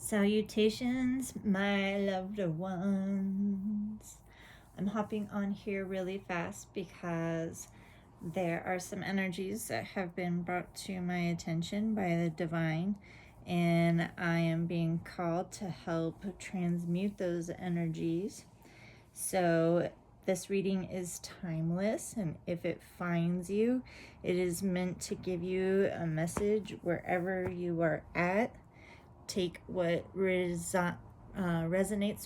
Salutations, my loved ones. I'm hopping on here really fast because there are some energies that have been brought to my attention by the divine, and I am being called to help transmute those energies. So this reading is timeless, and if it finds you, it is meant to give you a message wherever you are at. Take what resonates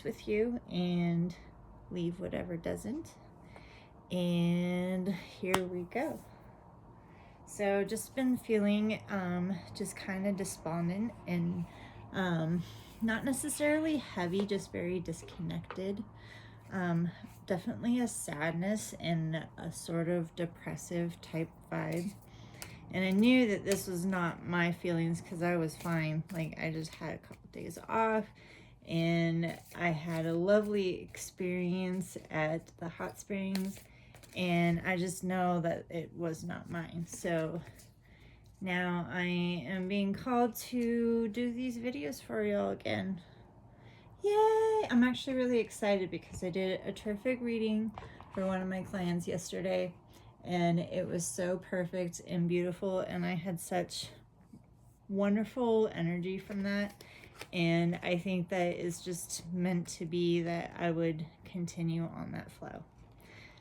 with you and leave whatever doesn't. And here we go. So just been feeling just kind of despondent and not necessarily heavy, just very disconnected. Definitely a sadness and a sort of depressive type vibe. And I knew that this was not my feelings because I was fine. Like, I just had a couple days off and I had a lovely experience at the hot springs, and I just know that it was not mine. So now I am being called to do these videos for y'all again. Yay! I'm actually really excited because I did a terrific reading for one of my clients yesterday, and it was so perfect and beautiful, and I had such wonderful energy from that, and I think that it's just meant to be that I would continue on that flow.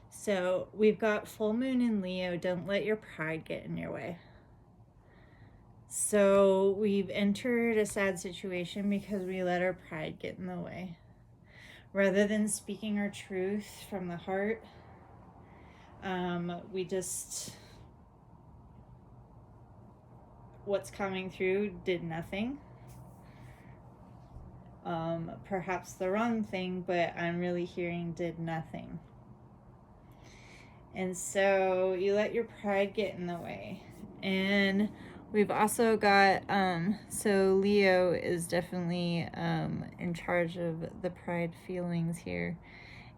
So we've got full moon in Leo. Don't let your pride get in your way. So we've entered a sad situation because we let our pride get in the way. Rather than speaking our truth from the heart, we just, what's coming through did nothing. Perhaps the wrong thing, but I'm really hearing did nothing. And so you let your pride get in the way. And we've also got, so Leo is definitely in charge of the pride feelings here.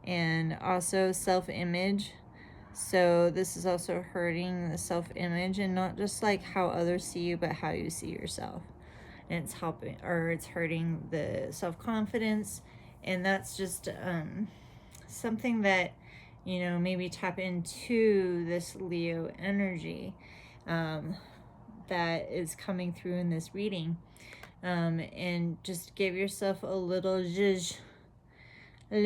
And also self-image. So this is also hurting the self-image, and not just like how others see you, but how you see yourself. And it's helping, or it's hurting the self-confidence. And that's just something that, you know, maybe tap into this Leo energy that is coming through in this reading, and just give yourself a little zhuzh in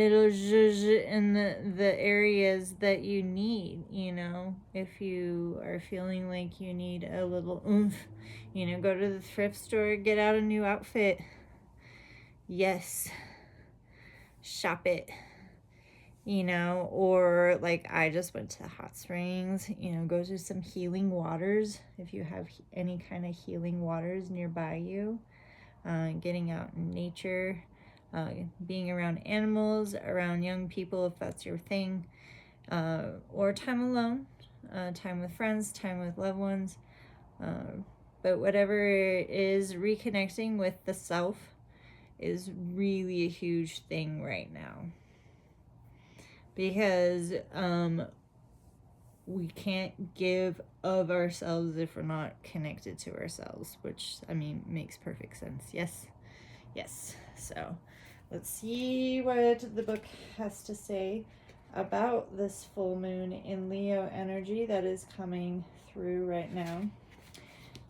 the areas that you need. You know, if you are feeling like you need a little oomph, you know, go to the thrift store, get out a new outfit. Yes, shop it. You know, or like I just went to the hot springs, you know, go to some healing waters if you have any kind of healing waters nearby you. Getting out in nature, being around animals, around young people if that's your thing, or time alone, time with friends, time with loved ones. But whatever it is, reconnecting with the self is really a huge thing right now. Because we can't give of ourselves if we're not connected to ourselves, which, I mean, makes perfect sense. Yes. So let's see what the book has to say about this full moon in Leo energy that is coming through right now.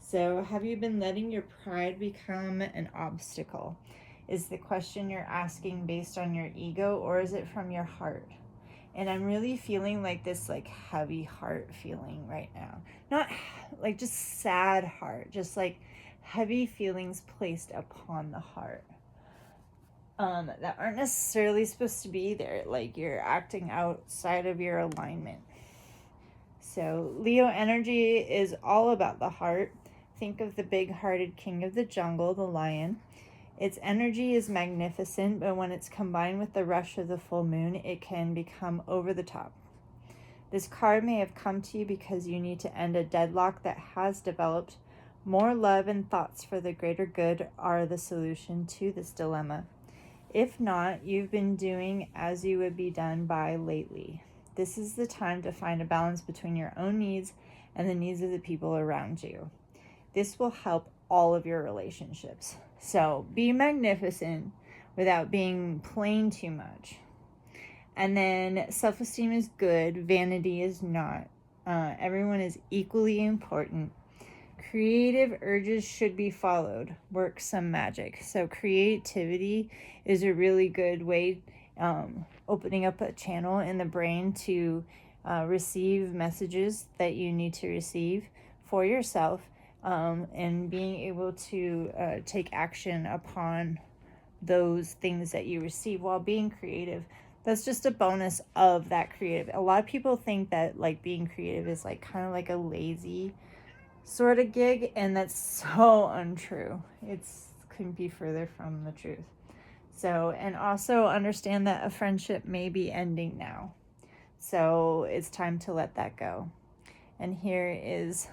So, have you been letting your pride become an obstacle? Is the question you're asking based on your ego, or is it from your heart? And I'm really feeling like this like heavy heart feeling right now. Not like just sad heart, just like heavy feelings placed upon the heart. That aren't necessarily supposed to be there. Like you're acting outside of your alignment. So Leo energy is all about the heart. Think of the big-hearted king of the jungle, the lion. Its energy is magnificent, but when it's combined with the rush of the full moon, it can become over the top. This card may have come to you because you need to end a deadlock that has developed. More love and thoughts for the greater good are the solution to this dilemma. If not, you've been doing as you would be done by lately. This is the time to find a balance between your own needs and the needs of the people around you. This will help all of your relationships. So be magnificent without being plain too much. And then self-esteem is good, vanity is not. Everyone is equally important. Creative urges should be followed. Work some magic. So creativity is a really good way, opening up a channel in the brain to receive messages that you need to receive for yourself, and being able to take action upon those things that you receive while being creative. That's just a bonus of that creative. A lot of people think that like being creative is like kind of like a lazy sort of gig, and that's so untrue. It's couldn't be further from the truth. So, and also understand that a friendship may be ending now. So it's time to let that go. And here is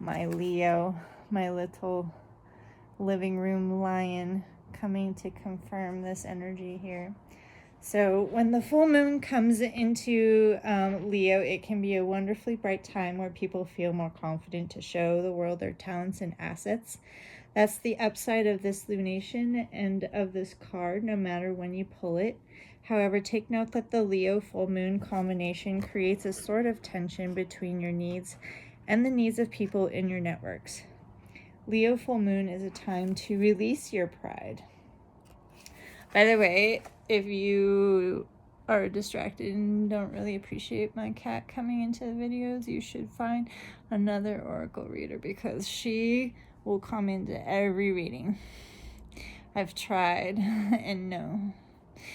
my Leo, my little living room lion, coming to confirm this energy here. So when the full moon comes into Leo, it can be a wonderfully bright time where people feel more confident to show the world their talents and assets. That's the upside of this lunation and of this card, no matter when you pull it. However, take note that the Leo full moon combination creates a sort of tension between your needs and the needs of people in your networks. Leo full moon is a time to release your pride. By the way, if you are distracted and don't really appreciate my cat coming into the videos, you should find another oracle reader, because she will come into every reading. I've tried and no,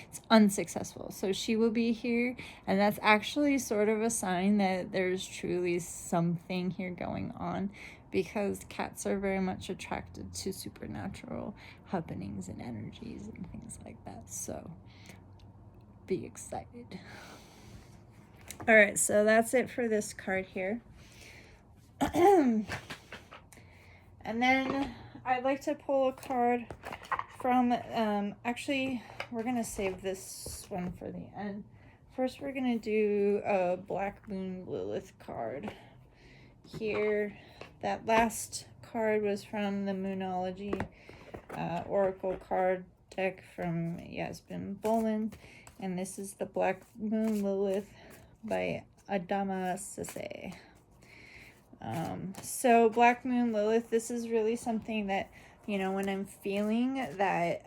it's unsuccessful. So she will be here, and that's actually sort of a sign that there's truly something here going on, because cats are very much attracted to supernatural happenings and energies and things like that. So be excited. All right, so that's it for this card here. And then I'd like to pull a card from, actually, we're going to save this one for the end. First, we're going to do a Black Moon Lilith card here. That last card was from the Moonology Oracle card deck from Yasmin Boland. And this is the Black Moon Lilith by Adama Sase. So Black Moon Lilith, this is really something that, you know, when I'm feeling that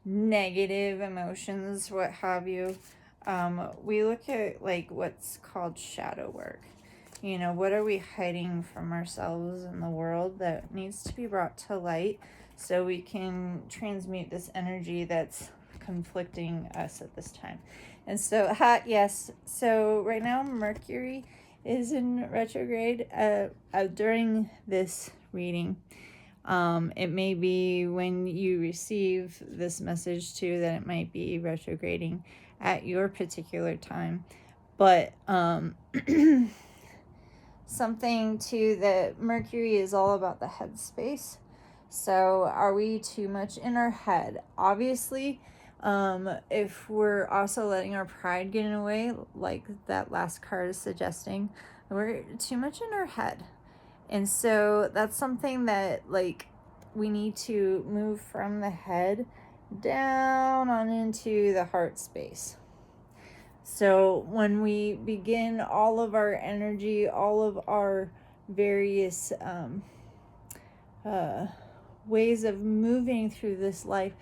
negative emotions, what have you, we look at like what's called shadow work. You know, what are we hiding from ourselves in the world that needs to be brought to light so we can transmute this energy that's conflicting us at this time. And so, yes, so right now Mercury is in retrograde during this reading. It may be when you receive this message too that it might be retrograding at your particular time. But something too, that Mercury is all about the headspace. So are we too much in our head? Obviously, if we're also letting our pride get in the way, like that last card is suggesting, we're too much in our head. And so that's something that like we need to move from the head down on into the heart space. So when we begin all of our energy, all of our various ways of moving through this life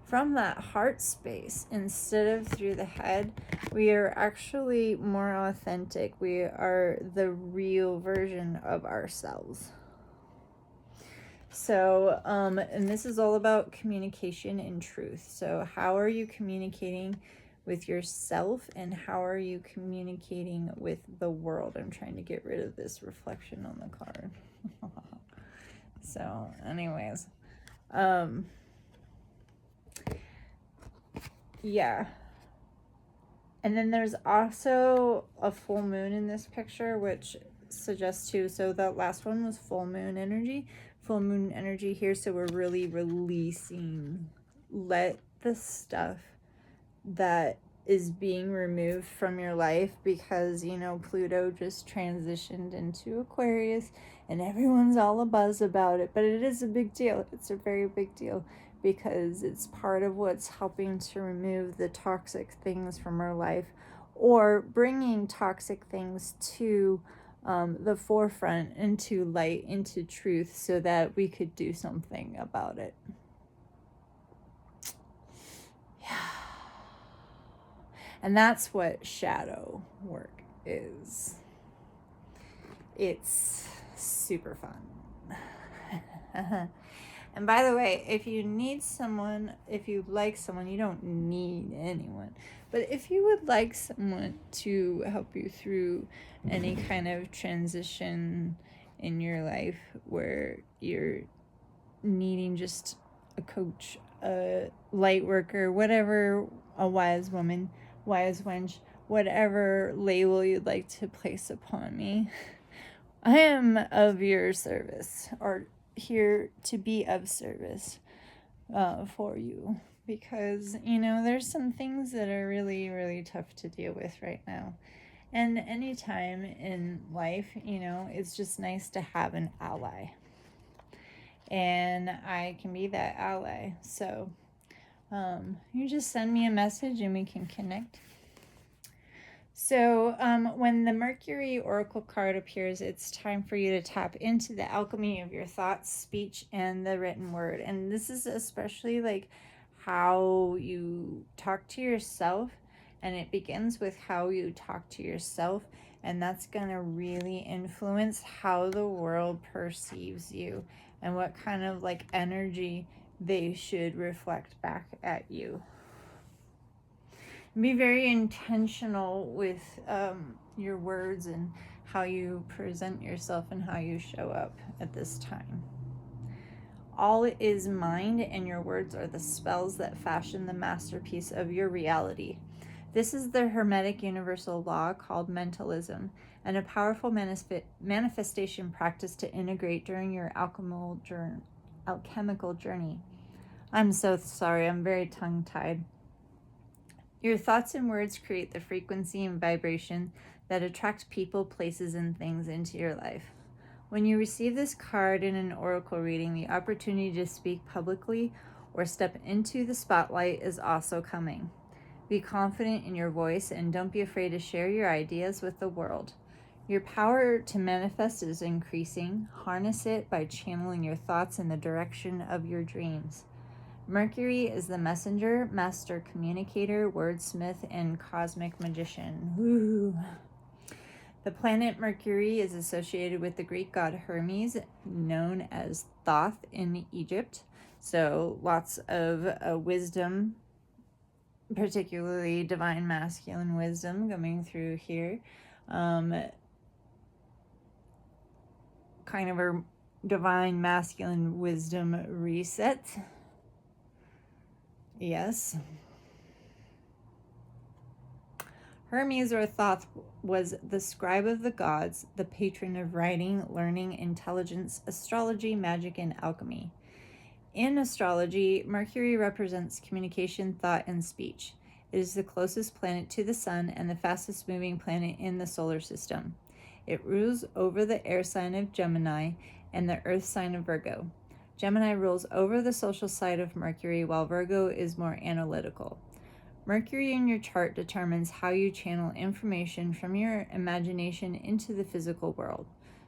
from that heart space instead of through the head, we are actually more authentic. We are the real version of ourselves. So, and this is all about communication and truth. So how are you communicating with yourself, and how are you communicating with the world? I'm trying to get rid of this reflection on the card. So anyways, yeah. And then there's also a full moon in this picture, which suggests too, so that last one was full moon energy here. So we're really releasing, let the stuff that is being removed from your life, because, you know, Pluto just transitioned into Aquarius, and everyone's all abuzz about it, but it is a big deal. It's a very big deal because it's part of what's helping to remove the toxic things from our life, or bringing toxic things to the forefront, into light, into truth, so that we could do something about it. Yeah. And that's what shadow work is. It's super fun. And by the way, if you need someone, if you like someone, you don't need anyone, but if you would like someone to help you through any kind of transition in your life where you're needing just a coach, a light worker, whatever, a wise woman, wise wench, whatever label you'd like to place upon me, I am of your service, or here to be of service for you, because there's some things that are really, really tough to deal with right now. And anytime in life, it's just nice to have an ally, and I can be that ally. So you just send me a message and we can connect. So when the Mercury Oracle card appears, it's time for you to tap into the alchemy of your thoughts, speech, and the written word. And this is especially like how you talk to yourself, and it begins with how you talk to yourself, and that's going to really influence how the world perceives you and what kind of like energy they should reflect back at you. Be very intentional with your words and how you present yourself and how you show up at this time. All is mind, and your words are the spells that fashion the masterpiece of your reality. This is the Hermetic universal law called mentalism, and a powerful manifestation practice to integrate during your alchemical journey. I'm so sorry, I'm very tongue-tied. Your thoughts and words create the frequency and vibration that attract people, places, and things into your life. When you receive this card in an oracle reading, the opportunity to speak publicly or step into the spotlight is also coming. Be confident in your voice and don't be afraid to share your ideas with the world. Your power to manifest is increasing. Harness it by channeling your thoughts in the direction of your dreams. Mercury is the messenger, master communicator, wordsmith, and cosmic magician. Woo. The planet Mercury is associated with the Greek god Hermes, known as Thoth in Egypt. So lots of wisdom, particularly divine masculine wisdom coming through here. Kind of a divine masculine wisdom reset. Yes. Hermes, or Thoth, was the scribe of the gods, the patron of writing, learning, intelligence, astrology, magic, and alchemy. In astrology, Mercury represents communication, thought, and speech. It is the closest planet to the sun and the fastest moving planet in the solar system. It rules over the air sign of Gemini and the earth sign of Virgo. Gemini rules over the social side of Mercury, while Virgo is more analytical. Mercury in your chart determines how you channel information from your imagination into the physical world.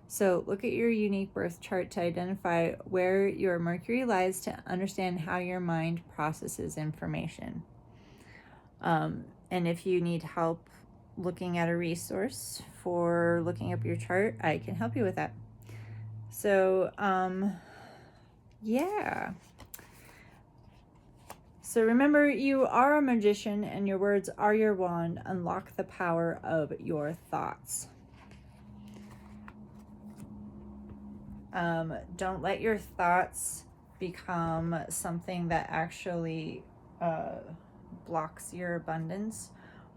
So look at your unique birth chart to identify where your Mercury lies to understand how your mind processes information. And if you need help looking at a resource for looking up your chart, I can help you with that. So, yeah. So remember, you are a magician and your words are your wand. Unlock the power of your thoughts. Don't let your thoughts become something that actually blocks your abundance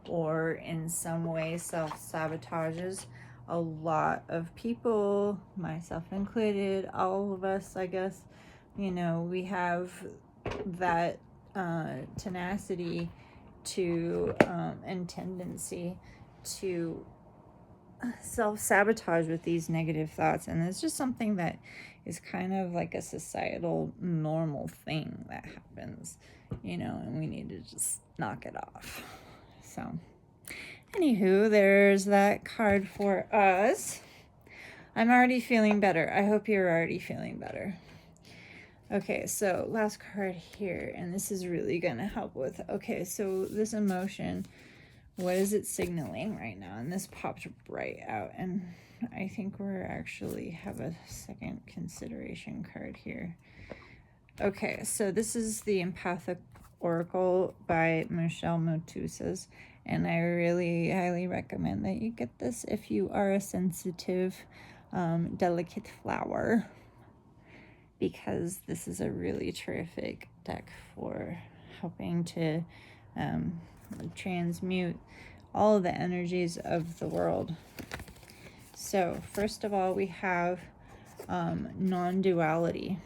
or in some way self-sabotages. A lot of people, myself included, all of us, I guess, we have that tenacity to and tendency to self-sabotage with these negative thoughts, and it's just something that is kind of like a societal normal thing that happens, you know, and we need to just knock it off. So anywho, there's that card for us. I'm already feeling better. I hope you're already feeling better. Okay, so last card here, and this is really gonna help with, okay, so this emotion, what is it signaling right now? And this popped right out, and I think we're actually have a second consideration card here. Okay, so this is the Empathic Oracle by Michelle Motusas, and I really highly recommend that you get this if you are a sensitive, delicate flower, because this is a really terrific deck for helping to transmute all of the energies of the world. So first of all, we have non-duality.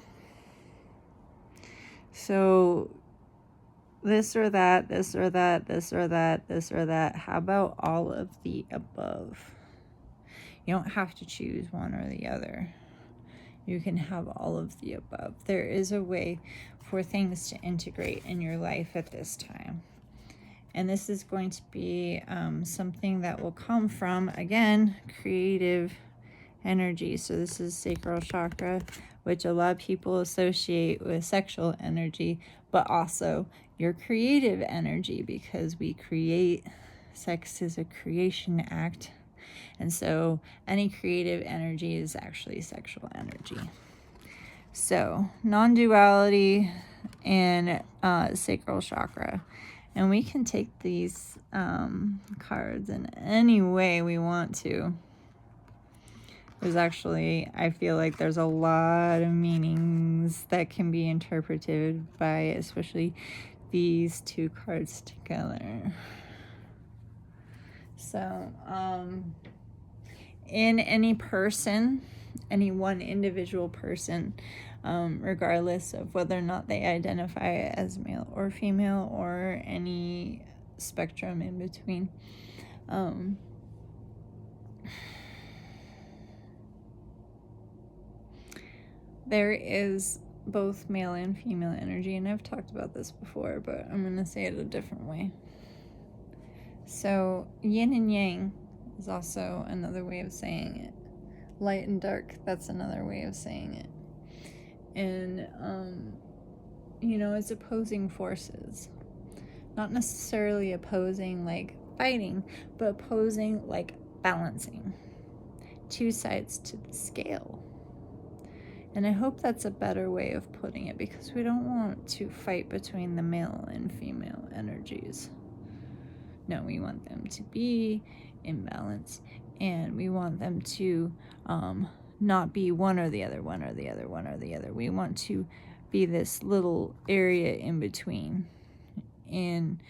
So this or that, this or that, this or that, this or that. How about all of the above? You don't have to choose one or the other. You can have all of the above. There is a way for things to integrate in your life at this time. And this is going to be something that will come from, again, creative energy. So this is sacral chakra, which a lot of people associate with sexual energy, but also your creative energy, because we create. Sex is a creation act. And so any creative energy is actually sexual energy. So non-duality and sacral chakra. And we can take these cards in any way we want to. There's actually, I feel like there's a lot of meanings that can be interpreted by especially these two cards together. So, in any person, any one individual person, regardless of whether or not they identify as male or female or any spectrum in between, there is both male and female energy, and I've talked about this before, but I'm going to say it a different way. So yin and yang is also another way of saying it. Light and dark, that's another way of saying it. And, you know, it's opposing forces. Not necessarily opposing like fighting, but opposing like balancing. Two sides to the scale. And I hope that's a better way of putting it, because we don't want to fight between the male and female energies. No, we want them to be in balance, and we want them to not be one or the other, one or the other, one or the other. We want to be this little area in between and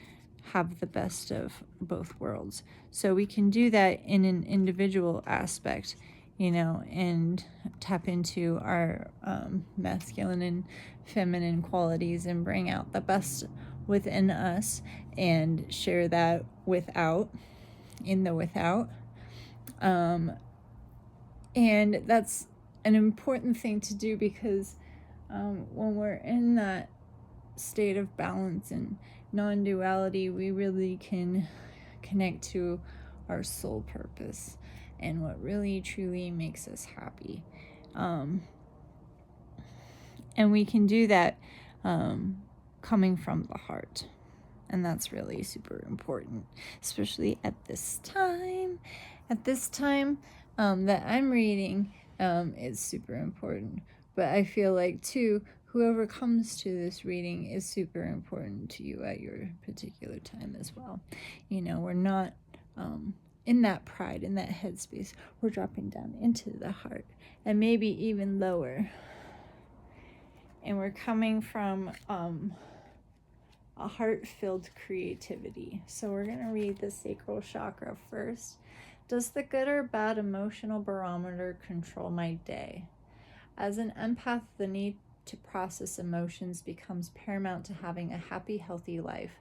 have the best of both worlds. So we can do that in an individual aspect, you know, and tap into our masculine and feminine qualities and bring out the best within us and share that in the without. And that's an important thing to do, because when we're in that state of balance and non-duality, we really can connect to our soul purpose and what really truly makes us happy. And we can do that coming from the heart. And that's really super important, especially at this time. At this time that I'm reading, it's super important. But I feel like, too, whoever comes to this reading is super important to you at your particular time as well. You know, we're not in that pride, in that headspace. We're dropping down into the heart, and maybe even lower. And we're coming from a heart-filled creativity. So we're going to read the sacral chakra first. Does the good or bad emotional barometer control my day? As an empath, the need to process emotions becomes paramount to having a happy, healthy life.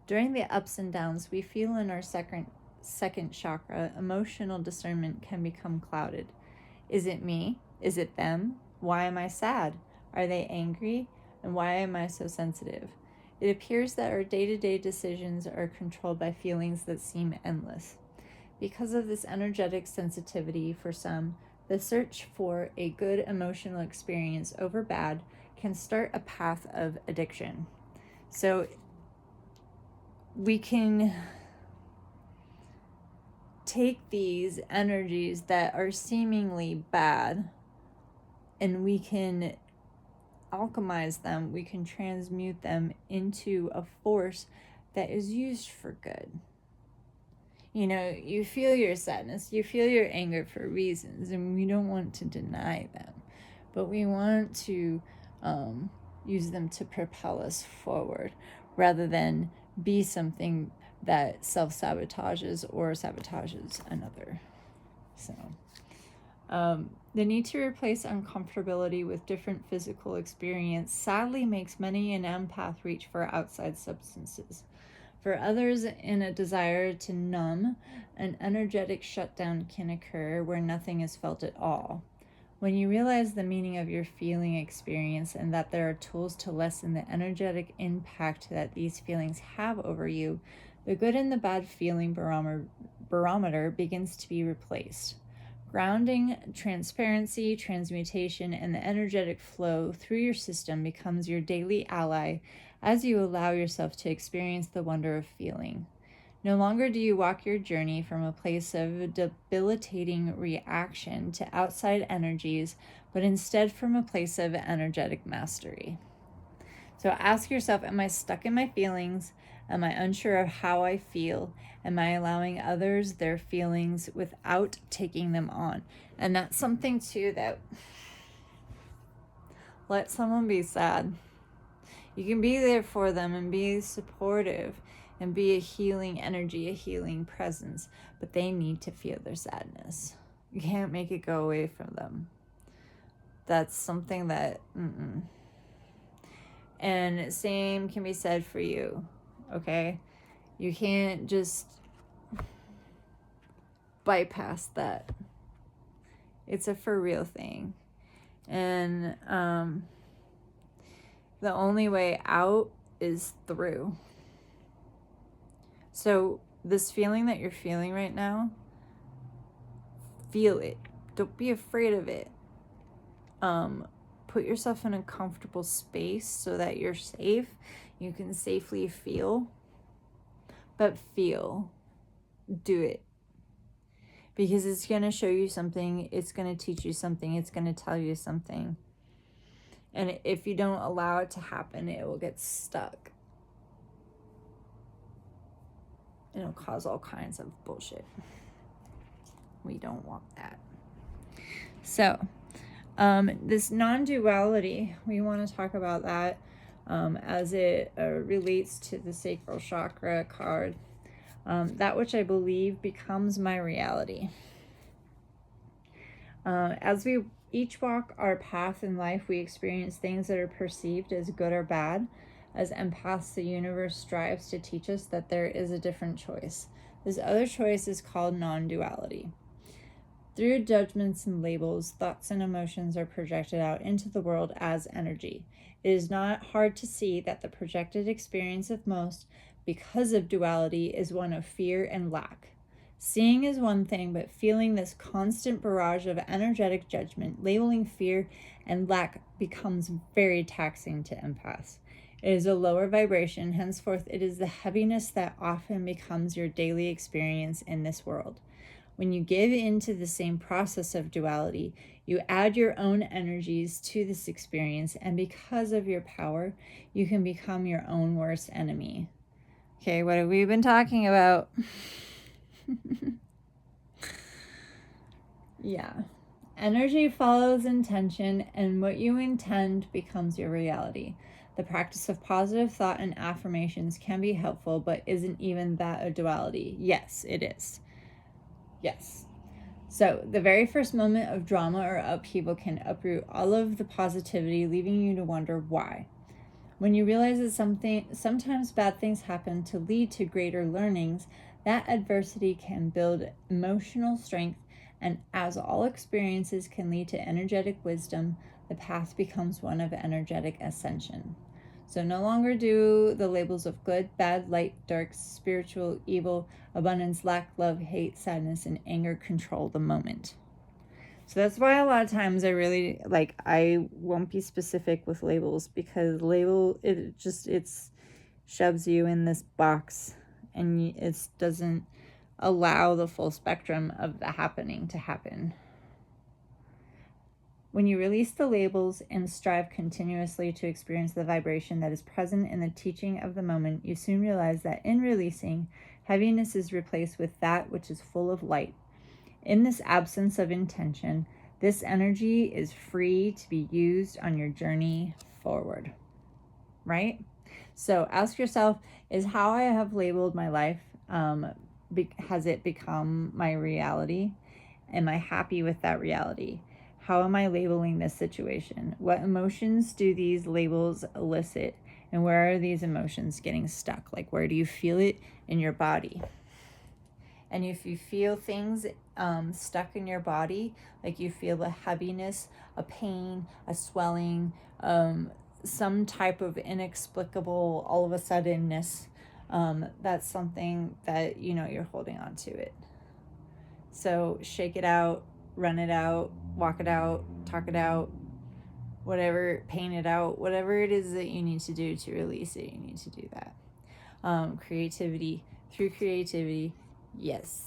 During the ups and downs we feel in our second chakra, emotional discernment can become clouded. Is it me? Is it them? Why am I sad? Are they angry? And why am I so sensitive? It appears that our day-to-day decisions are controlled by feelings that seem endless. Because of this energetic sensitivity for some, the search for a good emotional experience over bad can start a path of addiction. So we can take these energies that are seemingly bad and we can alchemize them, we can transmute them into a force that is used for good. You know, you feel your sadness, you feel your anger for reasons, and we don't want to deny them, but we want to use them to propel us forward rather than be something that self-sabotages or sabotages another. So the need to replace uncomfortability with different physical experience sadly makes many an empath reach for outside substances. For others, in a desire to numb, an energetic shutdown can occur where nothing is felt at all. When you realize the meaning of your feeling experience and that there are tools to lessen the energetic impact that these feelings have over you, the good and the bad feeling barometer begins to be replaced. Grounding, transparency, transmutation, and the energetic flow through your system becomes your daily ally as you allow yourself to experience the wonder of feeling. No longer do you walk your journey from a place of debilitating reaction to outside energies, but instead from a place of energetic mastery. So ask yourself, am I stuck in my feelings? Am I unsure of how I feel? Am I allowing others their feelings without taking them on? And that's something too that let someone be sad. You can be there for them and be supportive and be a healing energy, a healing presence, but they need to feel their sadness. You can't make it go away from them. That's something that, And same can be said for you, okay? You can't just bypass that. It's a for real thing. And the only way out is through. So this feeling that you're feeling right now, feel it. Don't be afraid of it. Put yourself in a comfortable space so that you're safe. You can safely feel. But feel. Do it. Because it's going to show you something. It's going to teach you something. It's going to tell you something. And if you don't allow it to happen, it will get stuck. And it'll cause all kinds of bullshit. We don't want that. So, this non-duality, we want to talk about that as it relates to the sacral chakra card. That which I believe becomes my reality. As we each walk our path in life, we experience things that are perceived as good or bad. As empaths, the universe strives to teach us that there is a different choice. This other choice is called non-duality. Through judgments and labels, thoughts and emotions are projected out into the world as energy. It is not hard to see that the projected experience of most, because of duality, is one of fear and lack. Seeing is one thing, but feeling this constant barrage of energetic judgment, labeling fear and lack becomes very taxing to empaths. It is a lower vibration, henceforth it is the heaviness that often becomes your daily experience in this world. When you give into the same process of duality, you add your own energies to this experience, and because of your power, you can become your own worst enemy. Okay, what have we been talking about? Yeah. Energy follows intention, and what you intend becomes your reality. The practice of positive thought and affirmations can be helpful, but isn't even that a duality? Yes, it is. Yes. So the very first moment of drama or upheaval can uproot all of the positivity, leaving you to wonder why. When you realize that sometimes bad things happen to lead to greater learnings, That adversity can build emotional strength, and as all experiences can lead to energetic wisdom, the path becomes one of energetic ascension. So no longer do the labels of good, bad, light, dark, spiritual, evil, abundance, lack, love, hate, sadness, and anger control the moment. So that's why a lot of times I won't be specific with labels, because it's shoves you in this box, and it doesn't allow the full spectrum of the happening to happen. When you release the labels and strive continuously to experience the vibration that is present in the teaching of the moment, you soon realize that in releasing, heaviness is replaced with that which is full of light. In this absence of intention, this energy is free to be used on your journey forward. Right? So ask yourself, is how I have labeled my life, has it become my reality? Am I happy with that reality? How am I labeling this situation? What emotions do these labels elicit? And where are these emotions getting stuck? Like, where do you feel it in your body? And if you feel things stuck in your body, like you feel a heaviness, a pain, a swelling, some type of inexplicable all of a suddenness, that's something that, you're holding on to it. So shake it out, run it out, walk it out, talk it out, whatever, paint it out, whatever it is that you need to do to release it, you need to do that. Creativity, through creativity, yes.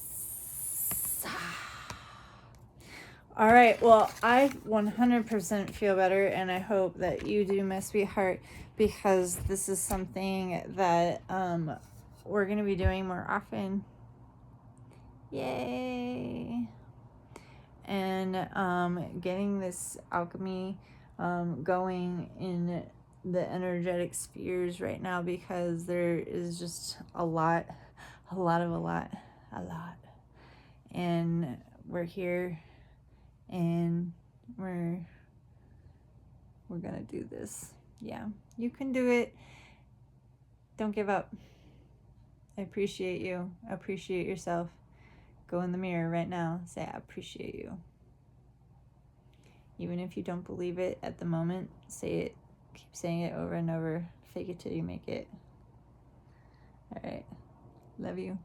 All right, well, I 100% feel better, and I hope that you do, my sweetheart, because this is something that we're going to be doing more often. Yay! And getting this alchemy going in the energetic spheres right now, because there is just a lot. And we're here, and we're gonna do this. Yeah, you can do it. Don't give up. I appreciate you. I appreciate yourself. Go in the mirror right now. Say, I appreciate you. Even if you don't believe it at the moment, say it. Keep saying it over and over. Fake it till you make it. All right. Love you.